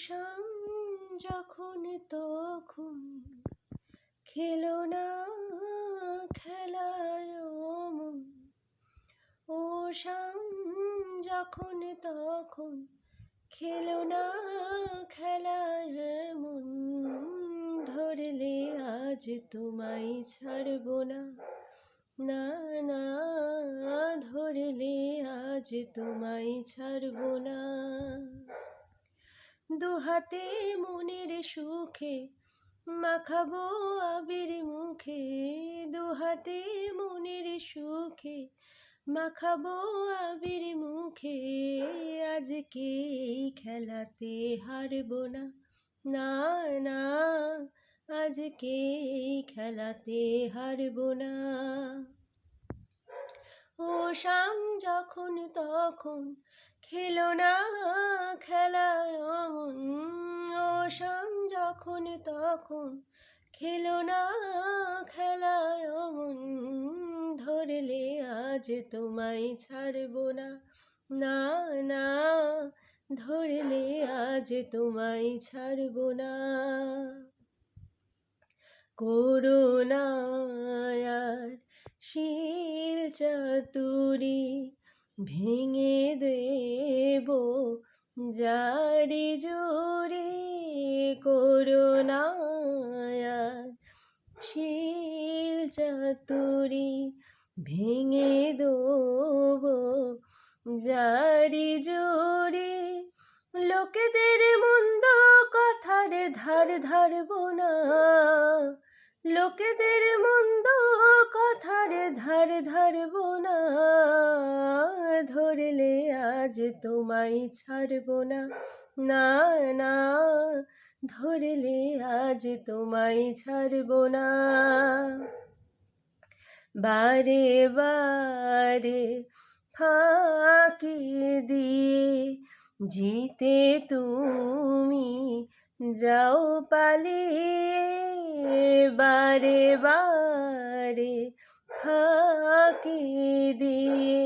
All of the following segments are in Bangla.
শাম যখন তখন খেলো না খেলায় মন। ও শাম যখন তখন খেলো না খেলায় মন। ধরলে আজ তোমায় ছাড়ব না, না না ধরলে আজ তোমায় ছাড়ব না। দুহাতে মনের সুখে মাখাবো আবির মুখে, দুহাতে মনের সুখে মাখাবো আবির মুখে। আজকে এই খেলাতে হারবো না, না না আজকে এই খেলাতে হারবো না। ও শাম যখন তখন খেলো না খেলায় মন। ও শাম যখন তখন খেলো না খেলায় মন। ধরলে আজ তোমায় ছাড়ব না, না না ধরলে আজ তোমায় ছাড়ব না। করুণা আর শিল চাতুরি ভেঙে দেব জারি জুরি। করুণা আর শিল চাতুরি ভেঙে দেব জারি জুরি। লোকেদের মন্দ কথার ধার ধারব না, লোকেদের মন্দ কথার ধার ধারব না। ধরলে আজ তোমায় ছাড়ব না, না না ধরলে আজ তোমায় ছাড়ব না। বারে বারে ফাঁকি দিয়ে জিতে তুমি যাও পালিয়ে। বারে বারে ফাঁকি দিয়ে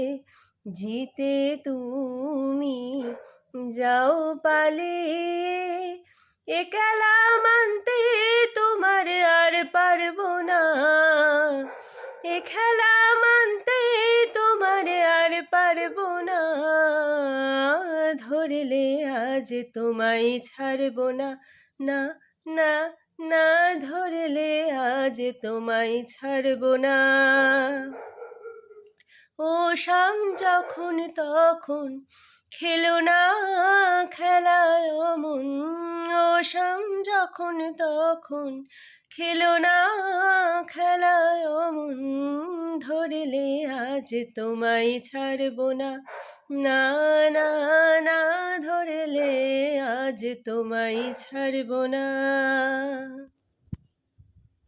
জিতে তুমি যাও পালিয়ে। এ খেলা মানতে তোমার আর পারবো না, এ খেলা মানতে তোমার আর পারবো না। ধরলে আজ তোমায় ছাড়ব না, না না না ধরলে আজ তোমায় ছাড়ব না। ও শাম যখন তখন খেলো না খেলায় মন। ও শাম যখন তখন খেলো না খেলায় মন। ধরলে আজ তোমায় ছাড়ব না, না না না ধরলে আজ তোমায় ছাড়ব না।